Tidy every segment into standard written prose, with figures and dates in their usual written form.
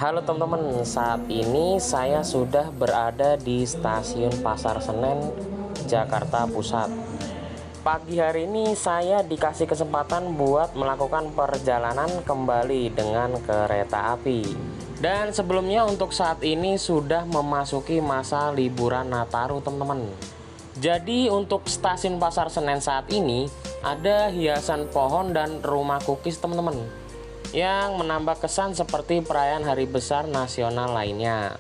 Halo teman-teman, saat ini saya sudah berada di stasiun Pasar Senen, Jakarta Pusat. Pagi hari ini saya dikasih kesempatan buat melakukan perjalanan kembali dengan kereta api. Dan sebelumnya untuk saat ini sudah memasuki masa liburan Nataru teman-teman. Jadi untuk stasiun Pasar Senen saat ini ada hiasan pohon dan rumah cookies teman-teman, yang menambah kesan seperti perayaan hari besar nasional lainnya.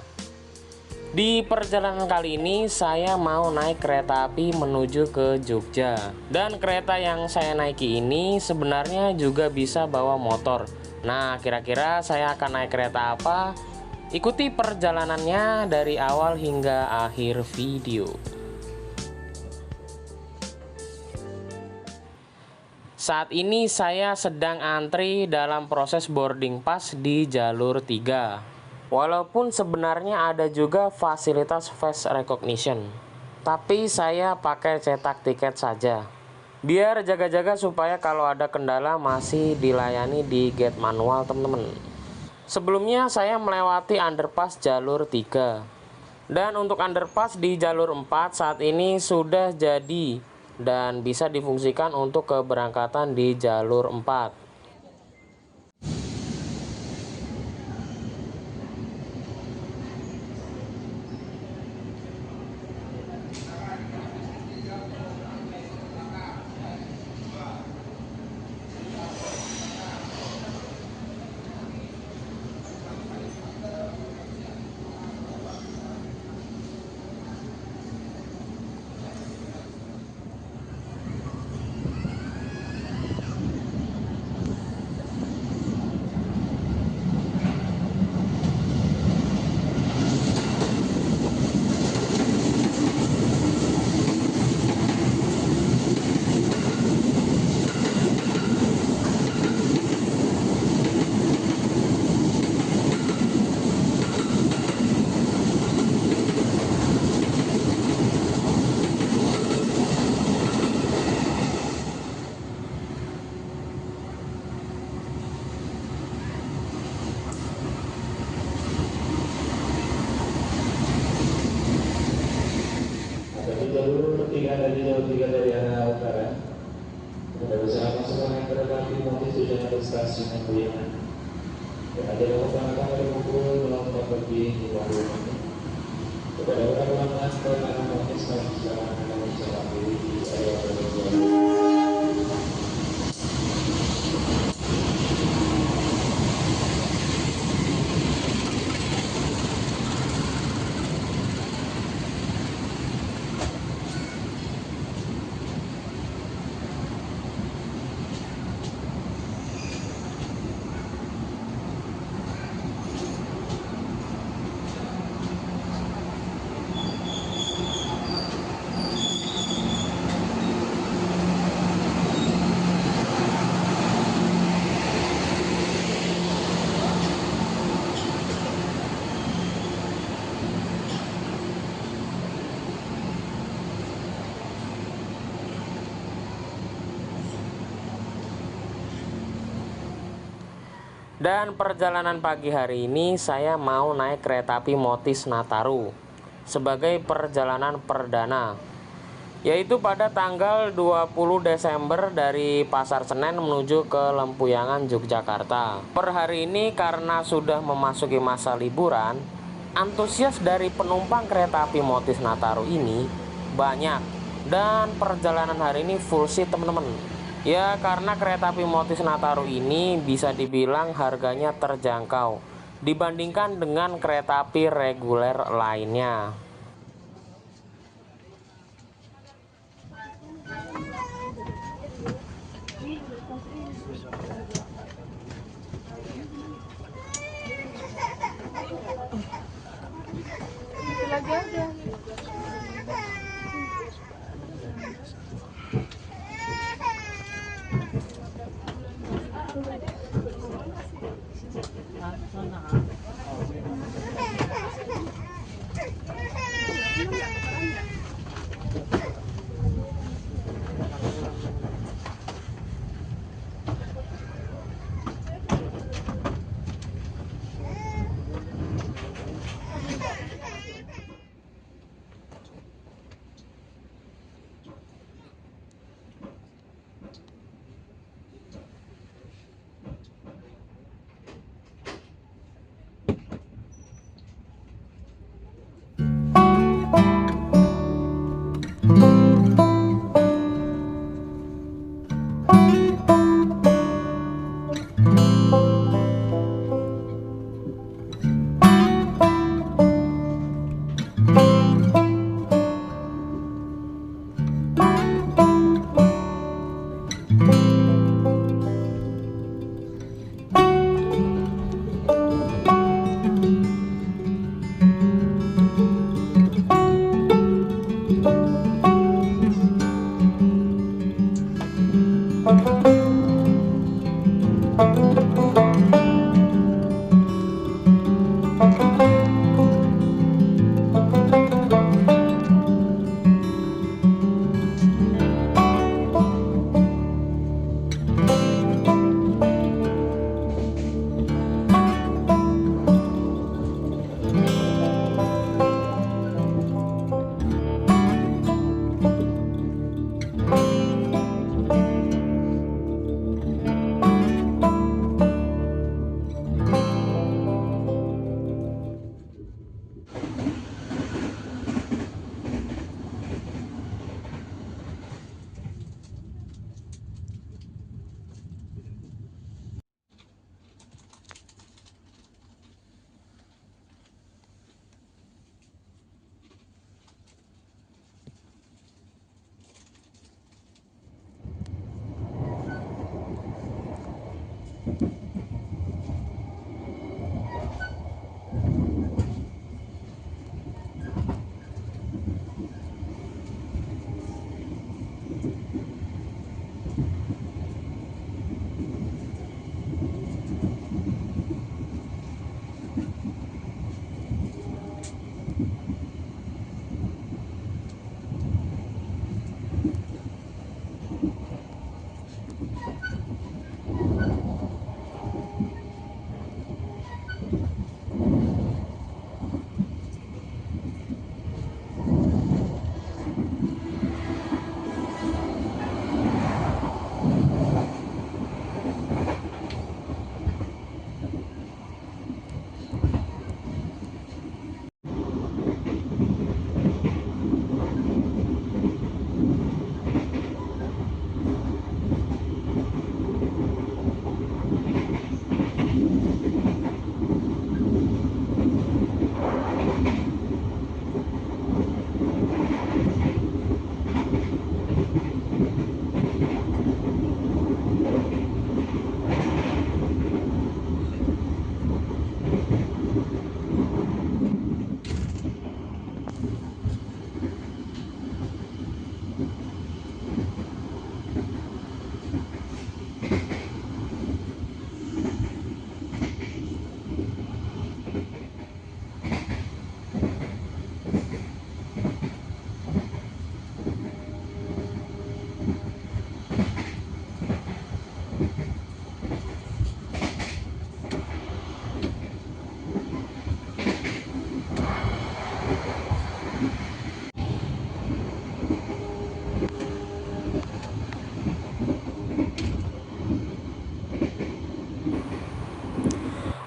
Di perjalanan kali ini saya mau naik kereta api menuju ke Jogja. Dan kereta yang saya naiki ini sebenarnya juga bisa bawa motor. Nah, kira-kira saya akan naik kereta apa? Ikuti perjalanannya dari awal hingga akhir video. Saat ini saya sedang antri dalam proses boarding pass di jalur 3. Walaupun sebenarnya ada juga fasilitas face recognition, tapi saya pakai cetak tiket saja, biar jaga-jaga supaya kalau ada kendala masih dilayani di gate manual teman-teman. Sebelumnya saya melewati underpass jalur 3. Dan untuk underpass di jalur 4 saat ini sudah jadi dan bisa difungsikan untuk keberangkatan di jalur 4. Dari arah utara, pada usaha masuk naik kereta api motif tujuan ke stasiun Kuningan. Ada keberangkatan pada pukul 04 lebih 50 menit. Kepada orang-orang kereta motif stasiun sekarang akan mencoba diri di area berjalan. Dan perjalanan pagi hari ini saya mau naik kereta api Motis Nataru sebagai perjalanan perdana, yaitu pada tanggal 20 Desember dari Pasar Senen menuju ke Lempuyangan, Yogyakarta. Per hari ini karena sudah memasuki masa liburan, antusias dari penumpang kereta api Motis Nataru ini banyak. Dan perjalanan hari ini full seat teman-teman. Ya, karena kereta api Motis Nataru ini bisa dibilang harganya terjangkau dibandingkan dengan kereta api reguler lainnya. Lagi aja.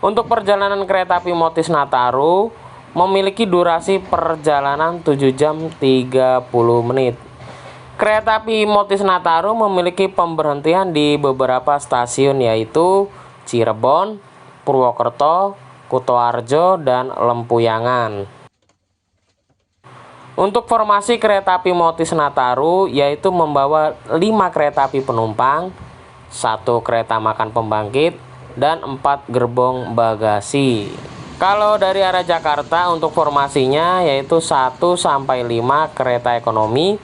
Untuk perjalanan kereta api Motis Nataru memiliki durasi perjalanan 7 jam 30 menit. Kereta api Motis Nataru memiliki pemberhentian di beberapa stasiun yaitu Cirebon, Purwokerto, Kutoarjo, dan Lempuyangan. Untuk formasi kereta api Motis Nataru yaitu membawa 5 kereta api penumpang, 1 kereta makan pembangkit, dan 4 gerbong bagasi. Kalau dari arah Jakarta untuk formasinya yaitu 1-5 kereta ekonomi,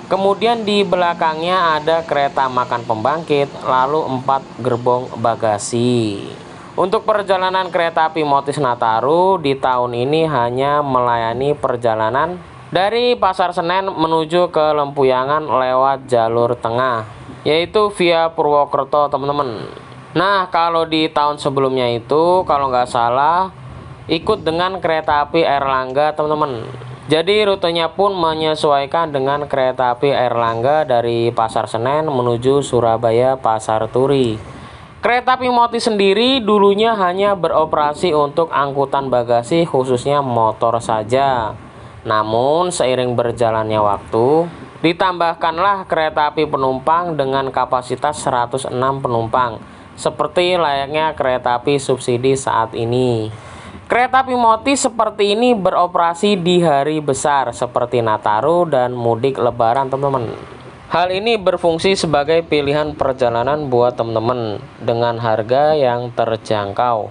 kemudian di belakangnya ada kereta makan pembangkit, lalu 4 gerbong bagasi. Untuk perjalanan kereta api Motis Nataru di tahun ini hanya melayani perjalanan dari Pasar Senen menuju ke Lempuyangan lewat jalur tengah, yaitu via Purwokerto, teman-teman. Nah, kalau di tahun sebelumnya itu kalau nggak salah ikut dengan kereta api Airlangga, teman-teman. Jadi rutenya pun menyesuaikan dengan kereta api Airlangga dari Pasar Senen menuju Surabaya Pasar Turi. Kereta api Motis sendiri dulunya hanya beroperasi untuk angkutan bagasi khususnya motor saja. Namun seiring berjalannya waktu, ditambahkanlah kereta api penumpang dengan kapasitas 106 penumpang, seperti layaknya kereta api subsidi saat ini. Kereta api Motis seperti ini beroperasi di hari besar seperti Nataru dan mudik lebaran, teman-teman. Hal ini berfungsi sebagai pilihan perjalanan buat teman-teman dengan harga yang terjangkau.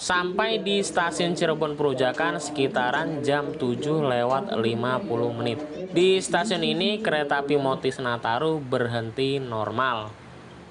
Sampai di stasiun Cirebon Perujakan sekitaran jam 7:50 menit. Di stasiun ini kereta api Motis Nataru berhenti normal.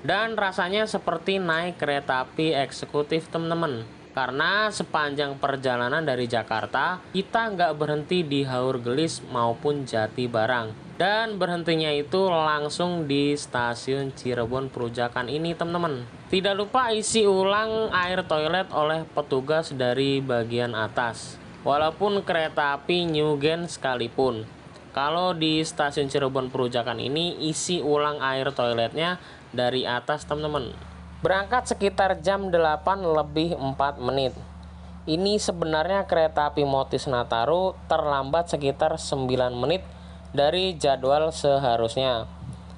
Dan rasanya seperti naik kereta api eksekutif teman-teman. Karena sepanjang perjalanan dari Jakarta, kita nggak berhenti di Haurgelis maupun Jatibarang. Dan berhentinya itu langsung di stasiun Cirebon Perujakan ini teman-teman. Tidak lupa isi ulang air toilet oleh petugas dari bagian atas. Walaupun kereta api New Gen sekalipun. Kalau di stasiun Cirebon Perujakan ini isi ulang air toiletnya dari atas teman-teman. Berangkat sekitar jam 8:04 menit. Ini sebenarnya kereta api Motis Nataru terlambat sekitar 9 menit dari jadwal seharusnya.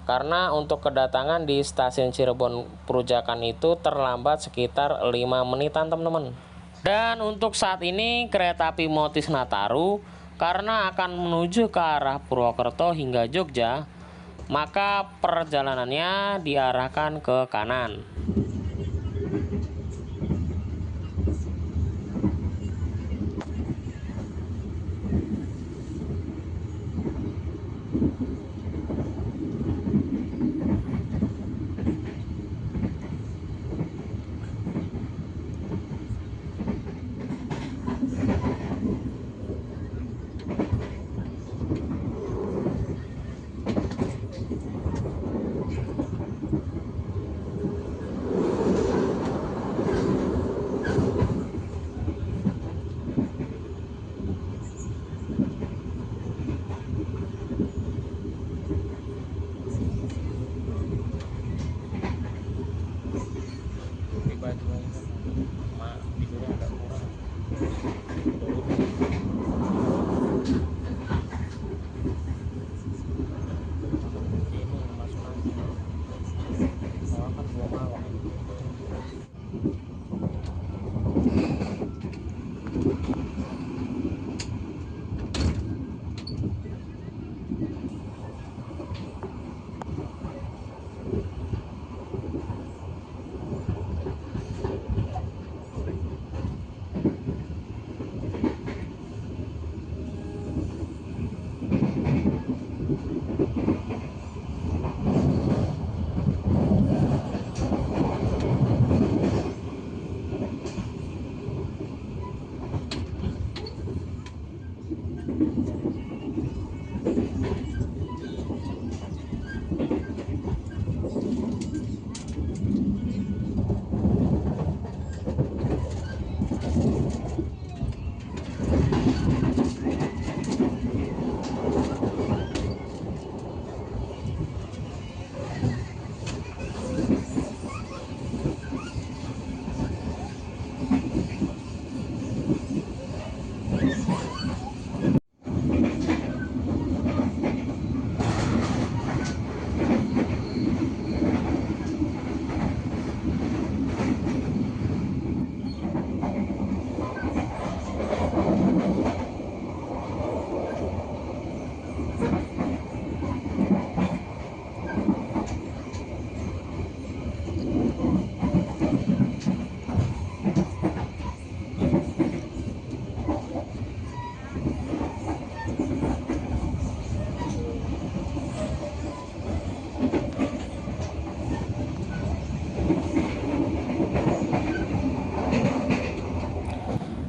Karena untuk kedatangan di stasiun Cirebon Perujakan itu terlambat sekitar 5 menitan teman-teman. Dan untuk saat ini kereta api Motis Nataru karena akan menuju ke arah Purwokerto hingga Jogja, maka perjalanannya diarahkan ke kanan.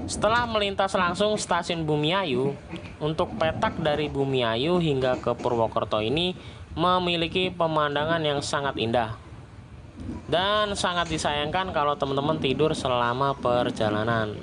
Setelah melintas langsung stasiun Bumiayu, untuk petak dari Bumiayu hingga ke Purwokerto ini memiliki pemandangan yang sangat indah. Dan sangat disayangkan kalau teman-teman tidur selama perjalanan.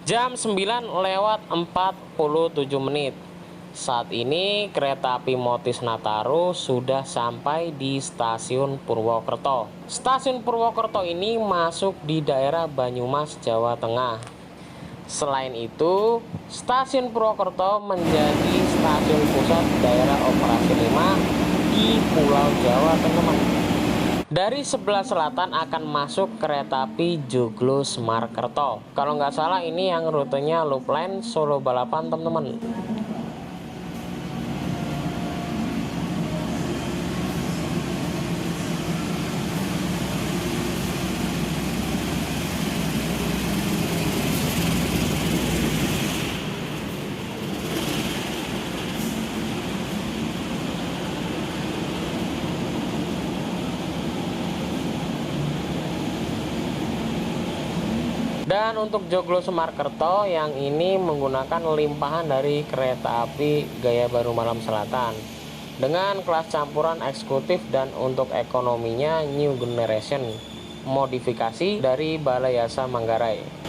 Jam 9:47. Saat ini kereta api Motis Nataru sudah sampai di stasiun Purwokerto. Stasiun Purwokerto ini masuk di daerah Banyumas, Jawa Tengah. Selain itu, stasiun Purwokerto menjadi stasiun pusat daerah operasi 5 di Pulau Jawa, teman-teman. Dari sebelah selatan akan masuk kereta api Joglo Semarkerto. Kalau nggak salah ini yang rutenya Loop Line Solo Balapan, teman-teman. Dan untuk Joglo Semarkerto yang ini menggunakan limpahan dari kereta api Gaya Baru Malam Selatan dengan kelas campuran eksekutif dan untuk ekonominya New Generation modifikasi dari Balai Yasa Manggarai.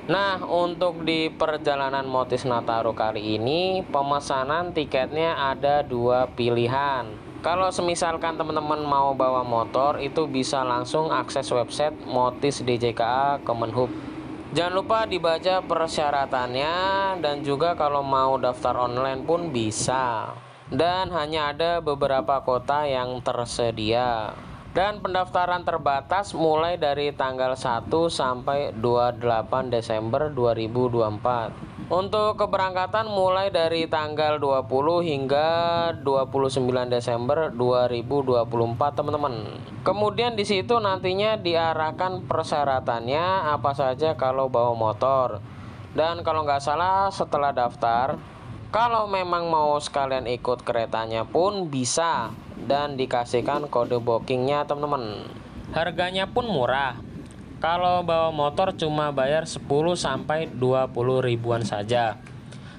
Nah, untuk di perjalanan Motis Nataru kali ini, pemesanan tiketnya ada dua pilihan. Kalau semisalkan teman-teman mau bawa motor, itu bisa langsung akses website Motis DJKA Kemenhub. Jangan lupa dibaca persyaratannya, dan juga kalau mau daftar online pun bisa. Dan hanya ada beberapa kota yang tersedia. Dan pendaftaran terbatas mulai dari tanggal 1 sampai 28 Desember 2024. Untuk keberangkatan mulai dari tanggal 20 hingga 29 Desember 2024, teman-teman. Kemudian di situ nantinya diarahkan persyaratannya apa saja kalau bawa motor. Dan kalau nggak salah setelah daftar, kalau memang mau sekalian ikut keretanya pun bisa, dan dikasihkan kode bookingnya, teman-teman. Harganya pun murah. Kalau bawa motor cuma bayar 10 sampai 20 ribuan saja.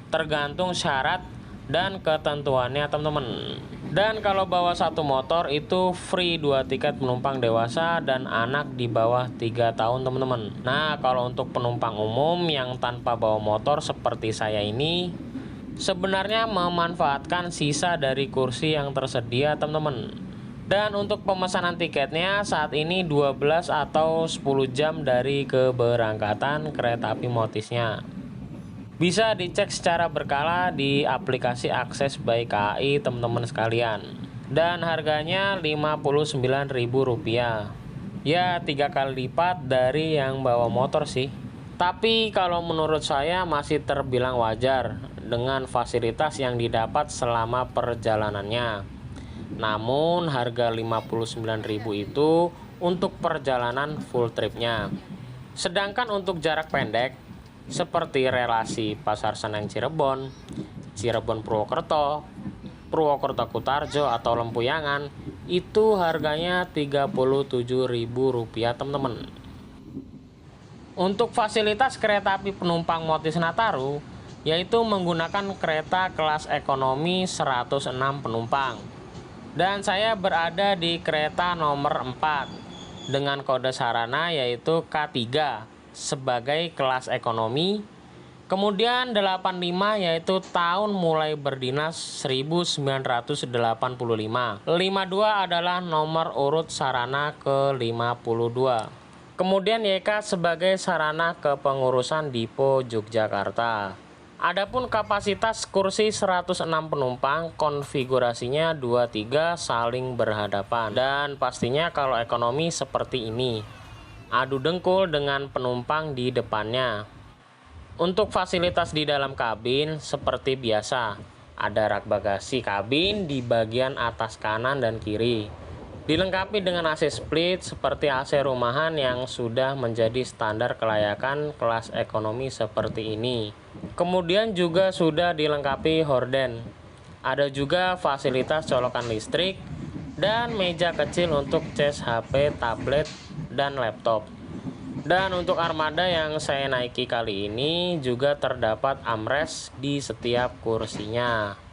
Tergantung syarat dan ketentuannya, teman-teman. Dan kalau bawa satu motor itu free 2 tiket penumpang dewasa dan anak di bawah 3 tahun, teman-teman. Nah, kalau untuk penumpang umum yang tanpa bawa motor seperti saya ini, sebenarnya memanfaatkan sisa dari kursi yang tersedia, teman-teman. Dan untuk pemesanan tiketnya saat ini 12 atau 10 jam dari keberangkatan kereta api Motisnya. Bisa dicek secara berkala di aplikasi Akses by KAI, teman-teman sekalian. Dan harganya Rp59.000. Ya, 3 kali lipat dari yang bawa motor sih. Tapi kalau menurut saya masih terbilang wajar dengan fasilitas yang didapat selama perjalanannya. Namun harga 59.000 itu untuk perjalanan full tripnya. Sedangkan untuk jarak pendek seperti relasi Pasar Senen Cirebon, Cirebon Purwokerto, Purwokerto Kutarjo atau Lempuyangan, itu harganya Rp37.000, teman-teman. Untuk fasilitas kereta api penumpang Motis Nataru, yaitu menggunakan kereta kelas ekonomi 106 penumpang. Dan saya berada di kereta nomor 4 dengan kode sarana yaitu K3 sebagai kelas ekonomi. Kemudian 85 yaitu tahun mulai berdinas 1985. 52 adalah nomor urut sarana ke-52. Kemudian YK sebagai sarana kepengurusan Dipo Yogyakarta. Adapun kapasitas kursi 106 penumpang, konfigurasinya 23 saling berhadapan. Dan pastinya kalau ekonomi seperti ini, adu dengkul dengan penumpang di depannya. Untuk fasilitas di dalam kabin seperti biasa, ada rak bagasi kabin di bagian atas kanan dan kiri. Dilengkapi dengan AC split seperti AC rumahan yang sudah menjadi standar kelayakan kelas ekonomi seperti ini. Kemudian juga sudah dilengkapi horden. Ada juga fasilitas colokan listrik dan meja kecil untuk cas HP, tablet, dan laptop. Dan untuk armada yang saya naiki kali ini juga terdapat armrest di setiap kursinya.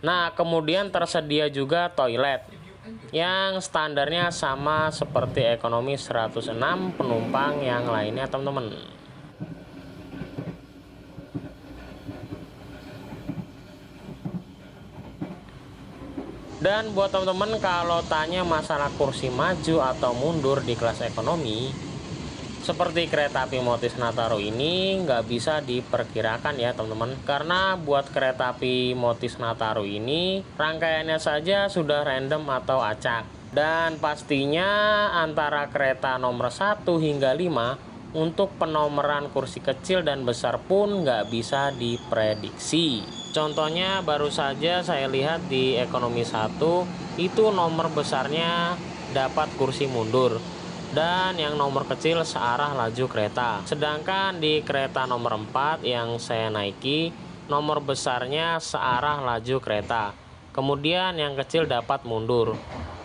Nah, kemudian tersedia juga toilet yang standarnya sama seperti ekonomi 106 penumpang yang lainnya, teman-teman. Dan buat teman-teman kalau tanya masalah kursi maju atau mundur di kelas ekonomi, seperti kereta api Motis Nataru ini nggak bisa diperkirakan ya, teman-teman. Karena buat kereta api Motis Nataru ini rangkaiannya saja sudah random atau acak. Dan pastinya antara kereta nomor 1 hingga 5 untuk penomoran kursi kecil dan besar pun nggak bisa diprediksi. Contohnya baru saja saya lihat di ekonomi 1 itu nomor besarnya dapat kursi mundur. Dan yang nomor kecil searah laju kereta. Sedangkan di kereta nomor 4 yang saya naiki, nomor besarnya searah laju kereta. Kemudian yang kecil dapat mundur.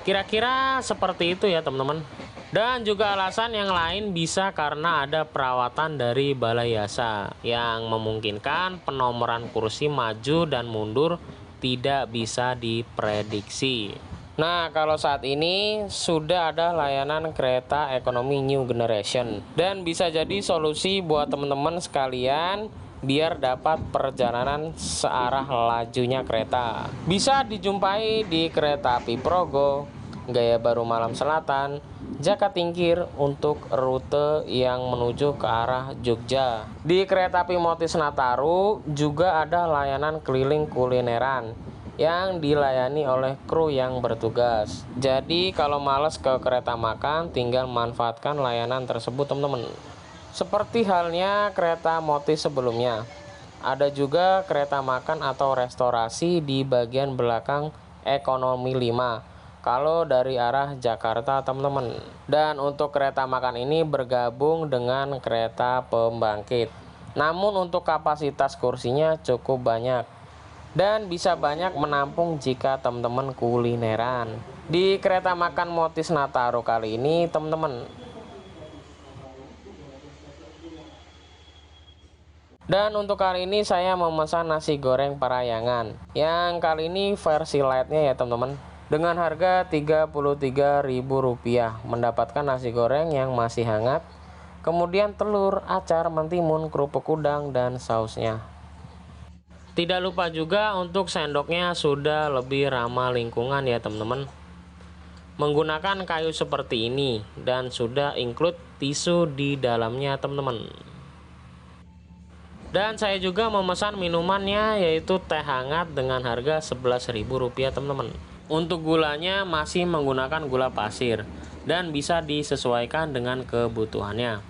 Kira-kira seperti itu ya, teman-teman. Dan juga alasan yang lain bisa karena ada perawatan dari Balai Yasa yang memungkinkan penomoran kursi maju dan mundur tidak bisa diprediksi. Nah, kalau saat ini sudah ada layanan kereta ekonomi New Generation dan bisa jadi solusi buat teman-teman sekalian biar dapat perjalanan searah lajunya kereta. Bisa dijumpai di Kereta Api Progo, Gaya Baru Malam Selatan, Jakatingkir untuk rute yang menuju ke arah Jogja. Di Kereta Api Motis Nataru juga ada layanan keliling kulineran yang dilayani oleh kru yang bertugas. Jadi kalau males ke kereta makan, tinggal manfaatkan layanan tersebut teman-teman. Seperti halnya kereta Motis sebelumnya. Ada juga kereta makan atau restorasi di bagian belakang ekonomi 5 kalau dari arah Jakarta teman-teman. Dan untuk kereta makan ini bergabung dengan kereta pembangkit. Namun untuk kapasitas kursinya cukup banyak dan bisa banyak menampung jika teman-teman kulineran. Di kereta makan Motis Nataru kali ini teman-teman. Dan untuk kali ini saya memesan nasi goreng Parahyangan. Yang kali ini versi lightnya ya teman-teman. Dengan harga Rp33.000 mendapatkan nasi goreng yang masih hangat, kemudian telur, acar, mentimun, kerupuk udang, dan sausnya. Tidak lupa juga untuk sendoknya sudah lebih ramah lingkungan ya teman-teman. Menggunakan kayu seperti ini dan sudah include tisu di dalamnya teman-teman. Dan saya juga memesan minumannya yaitu teh hangat dengan harga Rp11.000 teman-teman. Untuk gulanya masih menggunakan gula pasir dan bisa disesuaikan dengan kebutuhannya.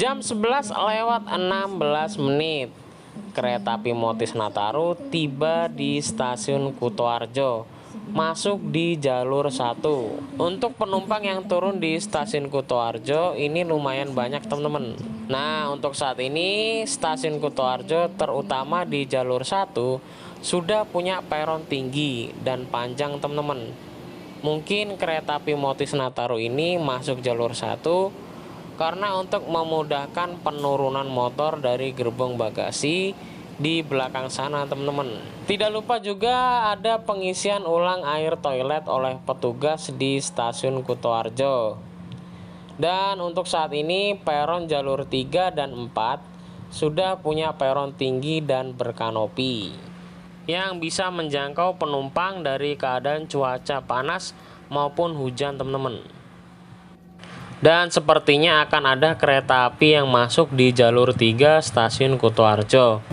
Jam 11:16 kereta api Motis Nataru tiba di stasiun Kutoarjo, masuk di jalur 1. Untuk penumpang yang turun di stasiun Kutoarjo ini lumayan banyak teman-teman. Nah, untuk saat ini stasiun Kutoarjo terutama di jalur 1 sudah punya peron tinggi dan panjang teman-teman. Mungkin kereta api Motis Nataru ini masuk jalur 1 karena untuk memudahkan penurunan motor dari gerbong bagasi di belakang sana teman-teman. Tidak lupa juga ada pengisian ulang air toilet oleh petugas di stasiun Kutoarjo. Dan untuk saat ini peron jalur 3 dan 4 sudah punya peron tinggi dan berkanopi yang bisa menjangkau penumpang dari keadaan cuaca panas maupun hujan teman-teman. Dan sepertinya akan ada kereta api yang masuk di jalur 3 stasiun Kutoarjo.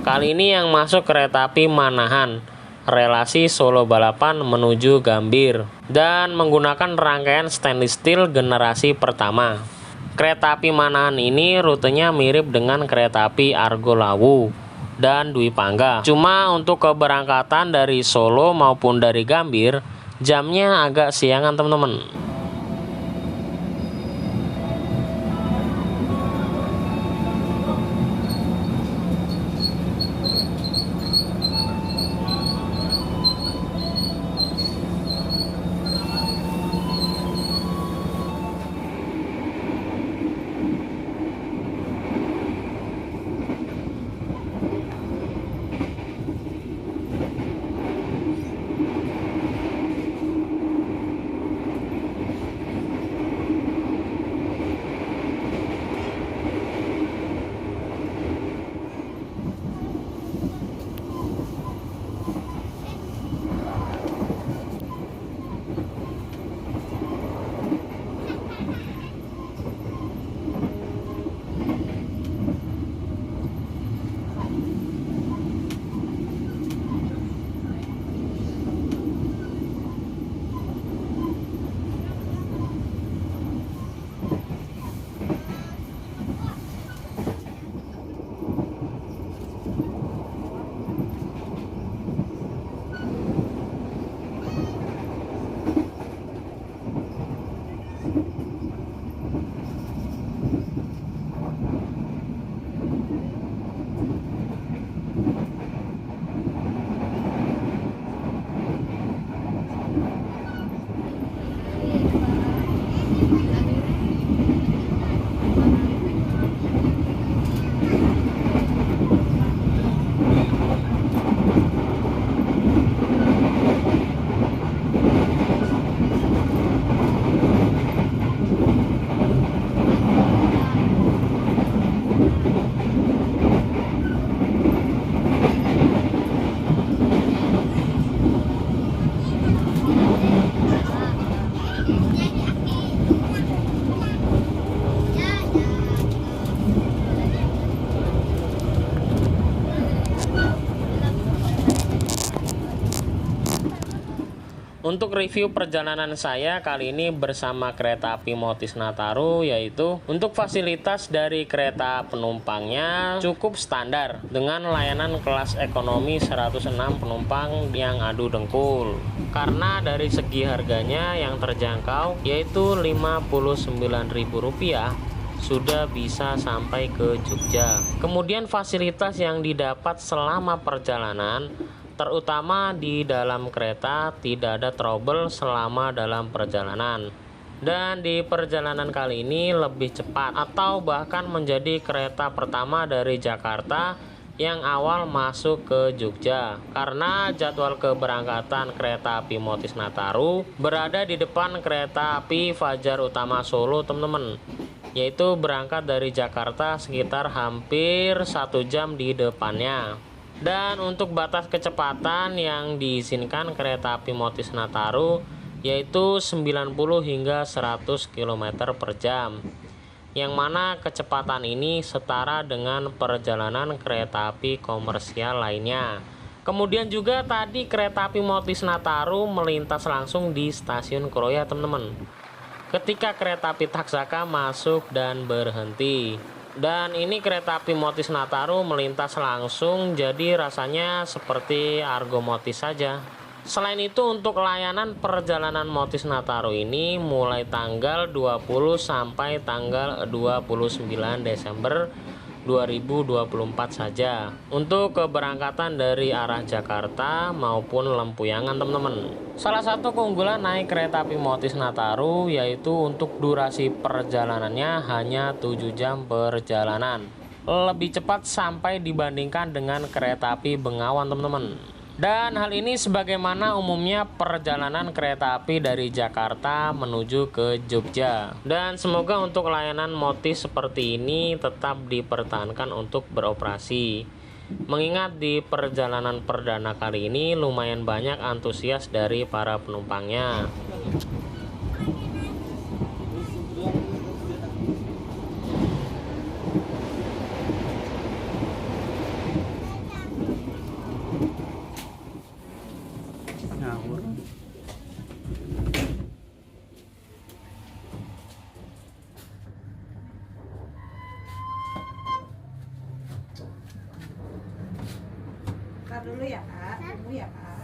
Kali ini yang masuk kereta api Manahan, relasi Solo Balapan menuju Gambir, dan menggunakan rangkaian stainless steel generasi pertama. Kereta api Manahan ini rutenya mirip dengan kereta api Argo Lawu dan Dwi Pangga. Cuma untuk keberangkatan dari Solo maupun dari Gambir, jamnya agak siangan teman-teman. Untuk review perjalanan saya kali ini bersama kereta api Motis Nataru, yaitu untuk fasilitas dari kereta penumpangnya cukup standar dengan layanan kelas ekonomi 106 penumpang yang adu dengkul. Karena dari segi harganya yang terjangkau yaitu Rp59.000 sudah bisa sampai ke Jogja. Kemudian fasilitas yang didapat selama perjalanan, terutama di dalam kereta, tidak ada trouble selama dalam perjalanan. Dan di perjalanan kali ini lebih cepat atau bahkan menjadi kereta pertama dari Jakarta yang awal masuk ke Jogja. Karena jadwal keberangkatan kereta api Motis Nataru berada di depan kereta api Fajar Utama Solo, teman-teman. Yaitu berangkat dari Jakarta sekitar hampir 1 jam di depannya. Dan untuk batas kecepatan yang diizinkan kereta api Motis Nataru yaitu 90 hingga 100 km per jam, yang mana kecepatan ini setara dengan perjalanan kereta api komersial lainnya. Kemudian juga tadi kereta api Motis Nataru melintas langsung di stasiun Kroya, teman-teman, ketika kereta api Taksaka masuk dan berhenti. Dan ini kereta api Motis Nataru melintas langsung, jadi rasanya seperti Argo Motis saja. Selain itu, untuk layanan perjalanan Motis Nataru ini mulai tanggal 20 sampai tanggal 29 Desember 2024 saja untuk keberangkatan dari arah Jakarta maupun Lempuyangan, teman-teman. Salah satu keunggulan naik kereta api Motis Nataru yaitu untuk durasi perjalanannya hanya 7 jam perjalanan, lebih cepat sampai dibandingkan dengan kereta api Bengawan, teman-teman. Dan hal ini sebagaimana umumnya perjalanan kereta api dari Jakarta menuju ke Jogja. Dan semoga untuk layanan Motis seperti ini tetap dipertahankan untuk beroperasi. Mengingat di perjalanan perdana kali ini lumayan banyak antusias dari para penumpangnya. Ntar dulu ya Kak, tunggu ya Kak.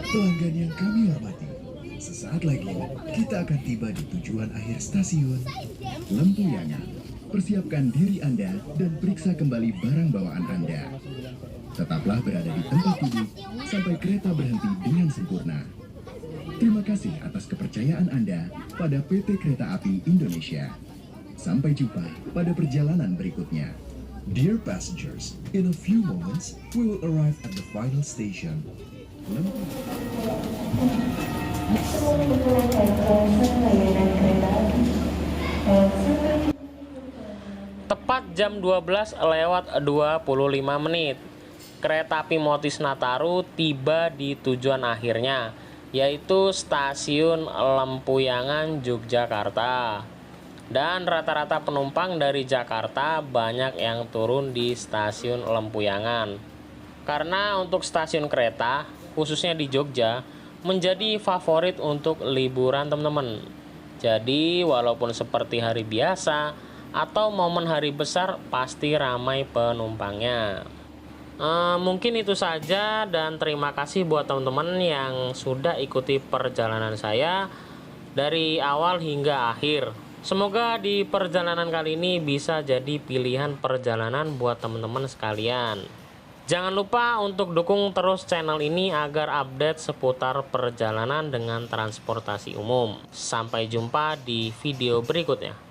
Pelanggan yang kami hormati, sesaat lagi kita akan tiba di tujuan akhir stasiun Lempuyangan. Persiapkan diri Anda dan periksa kembali barang bawaan Anda. Tetaplah berada di tempat duduk sampai kereta berhenti dengan sempurna. Terima kasih atas kepercayaan Anda pada PT Kereta Api Indonesia. Sampai jumpa pada perjalanan berikutnya. Dear passengers, in a few moments we will arrive at the final station. Tepat jam 12:25, kereta api Motis Nataru tiba di tujuan akhirnya, yaitu stasiun Lempuyangan, Yogyakarta. Dan rata-rata penumpang dari Jakarta banyak yang turun di stasiun Lempuyangan. Karena untuk stasiun kereta, khususnya di Jogja, menjadi favorit untuk liburan, teman-teman. Jadi walaupun seperti hari biasa atau momen hari besar pasti ramai penumpangnya. Mungkin itu saja, dan terima kasih buat teman-teman yang sudah ikuti perjalanan saya dari awal hingga akhir. Semoga di perjalanan kali ini bisa jadi pilihan perjalanan buat teman-teman sekalian. Jangan lupa untuk dukung terus channel ini agar update seputar perjalanan dengan transportasi umum. Sampai jumpa di video berikutnya.